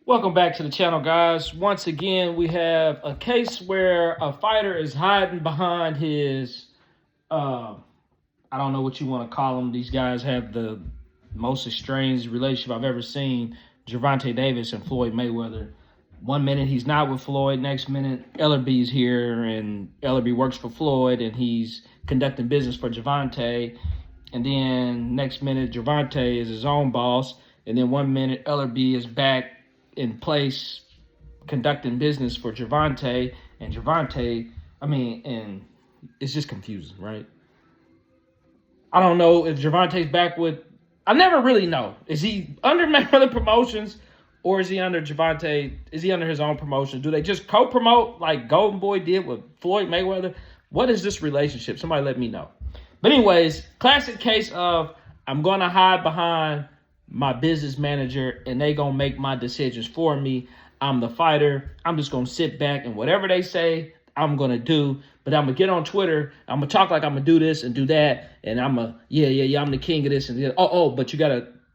Welcome back to the channel, guys. Once again, we have a case where a fighter is hiding behind his, I don't know what you want to call them. These guys have the most estranged relationship I've ever seen. Gervonta Davis and Floyd Mayweather. 1 minute he's not with Floyd, next minute Ellerby's here and Ellerby works for Floyd and he's conducting business for Gervonta. And then next minute Gervonta is his own boss. And then 1 minute Ellerby is back in place conducting business for Gervonta, and Gervonta, and it's just confusing, right? I don't know if Gervonta's back with, I never really know. Is he under Mayweather Promotions or is he under Gervonta? Is he under his own promotion? Do they just co-promote like Golden Boy did with Floyd Mayweather? What is this relationship? Somebody let me know. But anyways, classic case of I'm going to hide behind my business manager and they gonna make my decisions for me. I'm the fighter. I'm just gonna sit back and whatever they say, I'm gonna do. But I'm gonna get on Twitter. I'm gonna talk like I'm gonna do this and do that. And I'm I'm the king of this and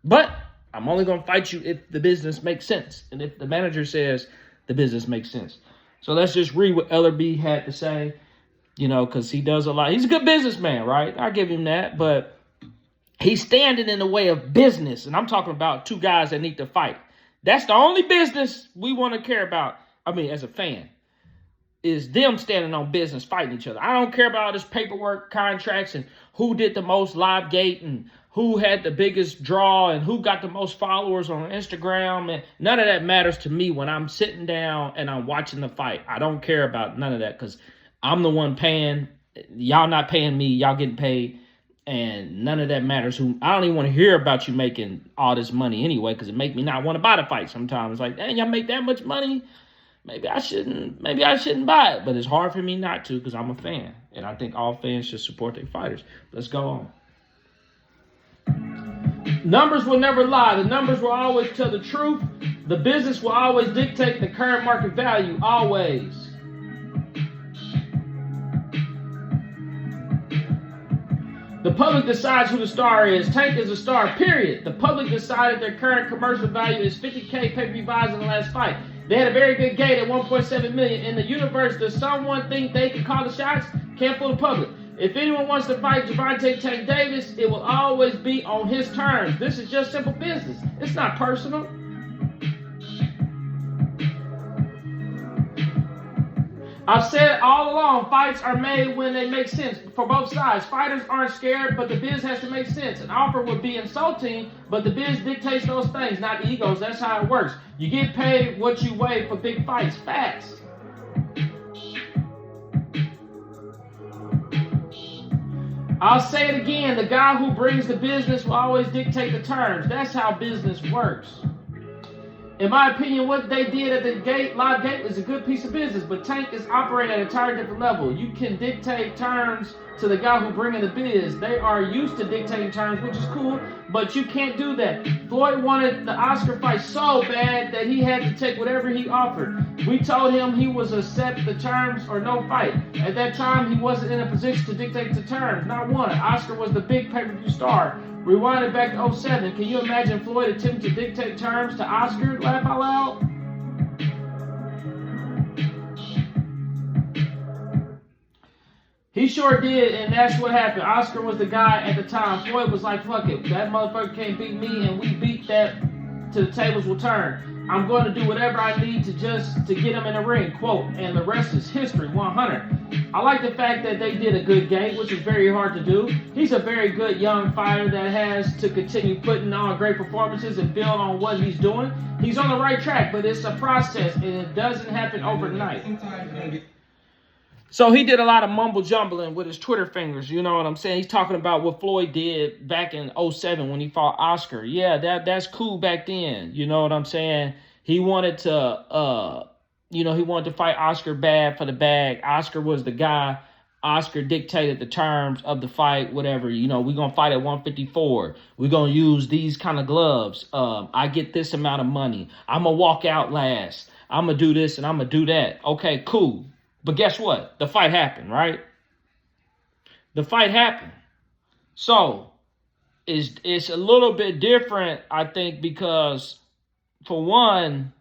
but I'm only gonna fight you if the business makes sense. And if the manager says the business makes sense. So let's just read what Ellerby had to say, because he does a lot. He's a good businessman, right? I give him that, but he's standing in the way of business, and I'm talking about two guys that need to fight. That's the only business we want to care about, as a fan, is them standing on business, fighting each other. I don't care about all this paperwork, contracts, and who did the most live gate, and who had the biggest draw, and who got the most followers on Instagram, and none of that matters to me when I'm sitting down and I'm watching the fight. I don't care about none of that, because I'm the one paying. Y'all not paying me, y'all getting paid. And none of that matters. I don't even want to hear about you making all this money anyway, because it make me not want to buy the fight sometimes. Like, dang, y'all make that much money? Maybe I shouldn't buy it. But it's hard for me not to because I'm a fan. And I think all fans should support their fighters. Let's go on. Numbers will never lie. The numbers will always tell the truth. The business will always dictate the current market value. Always. The public decides who the star is. Tank is a star, period. The public decided their current commercial value is 50K pay-per-view buys in the last fight. They had a very good gate at 1.7 million. In the universe, does someone think they can call the shots? Can't fool the public. If anyone wants to fight Gervonta Tank Davis, it will always be on his terms. This is just simple business. It's not personal. I've said all along, fights are made when they make sense for both sides. Fighters aren't scared, but the biz has to make sense. An offer would be insulting, but the biz dictates those things, not egos. That's how it works. You get paid what you weigh for big fights. Facts. I'll say it again. The guy who brings the business will always dictate the terms. That's how business works. In my opinion, what they did at the live gate is a good piece of business, but Tank is operating at an entirely different level. You can dictate terms to the guy who bringing the biz. They are used to dictating terms, which is cool, but you can't do that. Floyd wanted the Oscar fight so bad that he had to take whatever he offered. We told him he was accept the terms or no fight. At that time, he wasn't in a position to dictate the terms. Not one. Oscar was the big pay-per-view star. Rewind it back to 07. Can you imagine Floyd attempting to dictate terms to Oscar? Laugh out loud. He sure did, and that's what happened. Oscar was the guy at the time. Floyd was like, fuck it. That motherfucker can't beat me, and we beat that till the tables will turn. I'm going to do whatever I need to get him in the ring. Quote, and the rest is history, 100. I like the fact that they did a good game, which is very hard to do. He's a very good young fighter that has to continue putting on great performances and build on what he's doing. He's on the right track, but it's a process, and it doesn't happen overnight. So he did a lot of mumble jumbling with his Twitter fingers, you know what I'm saying? He's talking about what Floyd did back in 07 when he fought Oscar. Yeah, that's cool back then, you know what I'm saying? He wanted to, he wanted to fight Oscar bad for the bag. Oscar was the guy. Oscar dictated the terms of the fight, whatever. We're going to fight at 154. We're going to use these kind of gloves. I get this amount of money. I'm going to walk out last. I'm going to do this and I'm going to do that. Okay, cool. But guess what? The fight happened, right? The fight happened. So it's a little bit different, I think, because for one,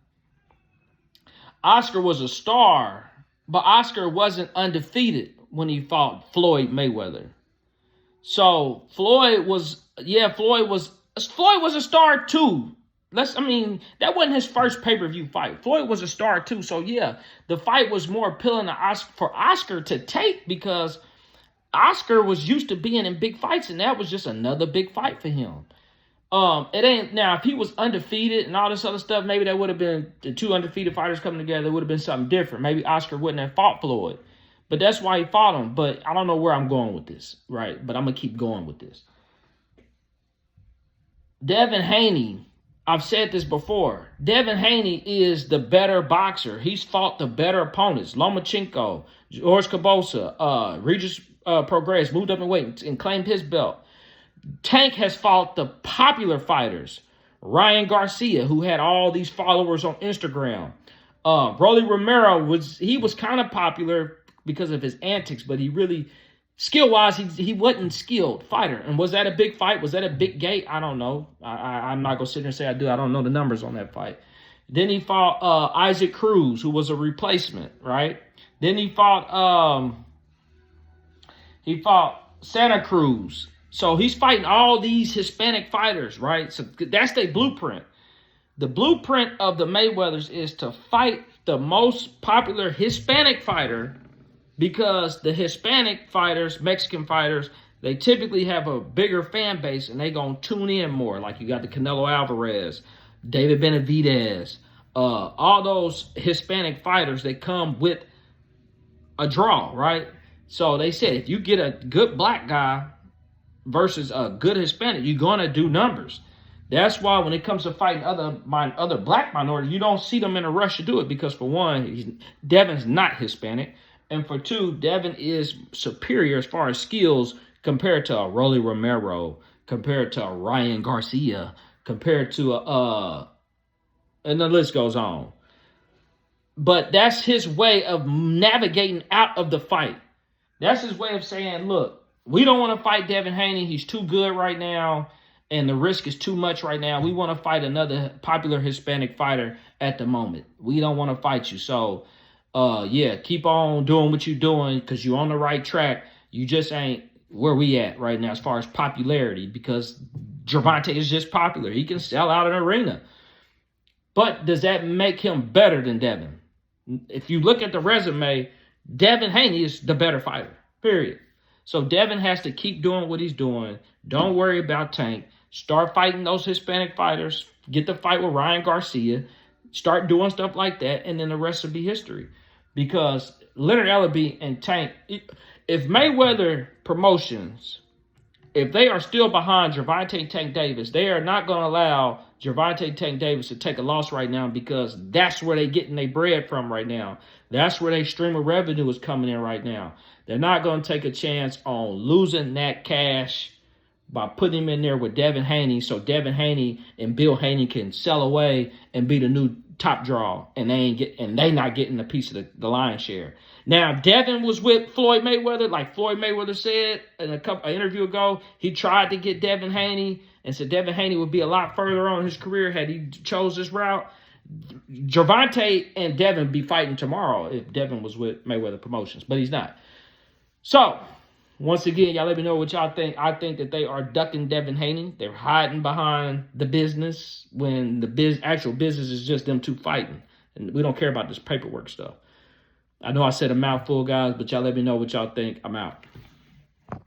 Oscar was a star, but Oscar wasn't undefeated when he fought Floyd Mayweather. So Floyd was a star too. That wasn't his first pay-per-view fight. Floyd was a star too. So yeah, the fight was more appealing for Oscar to take because Oscar was used to being in big fights, and that was just another big fight for him. It ain't now if he was undefeated and all this other stuff, maybe that would have been the two undefeated fighters coming together. It would have been something different. Maybe Oscar wouldn't have fought Floyd. But that's why he fought him. But I don't know where I'm going with this, right? But I'm going to keep going with this. Devin Haney, I've said this before. Devin Haney is the better boxer. He's fought the better opponents. Lomachenko, George Cabosa, Regis Prograis moved up in weight and claimed his belt. Tank has fought the popular fighters. Ryan Garcia, who had all these followers on Instagram. Rolly Romero was kind of popular because of his antics, but he really, skill-wise, he wasn't skilled fighter. And was that a big fight? Was that a big gate? I don't know. I'm not going to sit here and say I do. I don't know the numbers on that fight. Then he fought Isaac Cruz, who was a replacement, right? Then he fought Santa Cruz. So he's fighting all these Hispanic fighters, right? So that's their blueprint. The blueprint of the Mayweathers is to fight the most popular Hispanic fighter because the Hispanic fighters, Mexican fighters, they typically have a bigger fan base and they gonna tune in more. Like you got the Canelo Alvarez, David Benavidez, all those Hispanic fighters, they come with a draw, right? So they said if you get a good black guy versus a good Hispanic, you're gonna do numbers. That's why when it comes to fighting other black minorities, you don't see them in a rush to do it because for one, Devin's not Hispanic. And for two, Devin is superior as far as skills compared to a Rolly Romero, compared to a Ryan Garcia, compared to and the list goes on. But that's his way of navigating out of the fight. That's his way of saying, look, we don't want to fight Devin Haney. He's too good right now, and the risk is too much right now. We want to fight another popular Hispanic fighter at the moment. We don't want to fight you. So, yeah, keep on doing what you're doing because you're on the right track. You just ain't where we at right now as far as popularity because Gervonta is just popular. He can sell out an arena. But does that make him better than Devin? If you look at the resume, Devin Haney is the better fighter, period. So Devin has to keep doing what he's doing. Don't worry about Tank. Start fighting those Hispanic fighters. Get the fight with Ryan Garcia. Start doing stuff like that, and then the rest will be history. Because Leonard Ellerbe and Tank, if Mayweather Promotions, if they are still behind Gervonta Tank Davis, they are not going to allow Gervonta Tank Davis to take a loss right now because that's where they're getting their bread from right now. That's where their stream of revenue is coming in right now. They're not going to take a chance on losing that cash by putting him in there with Devin Haney so Devin Haney and Bill Haney can sell away and be the new top draw, and they not getting a piece of the lion's share. Now, Devin was with Floyd Mayweather, like Floyd Mayweather said in an interview ago. He tried to get Devin Haney and said Devin Haney would be a lot further on in his career had he chose this route. Gervonta and Devin be fighting tomorrow if Devin was with Mayweather Promotions, but he's not. So, once again, y'all let me know what y'all think. I think that they are ducking Devin Haney. They're hiding behind the business when the actual business is just them two fighting. And we don't care about this paperwork stuff. I know I said a mouthful, guys, but y'all let me know what y'all think. I'm out.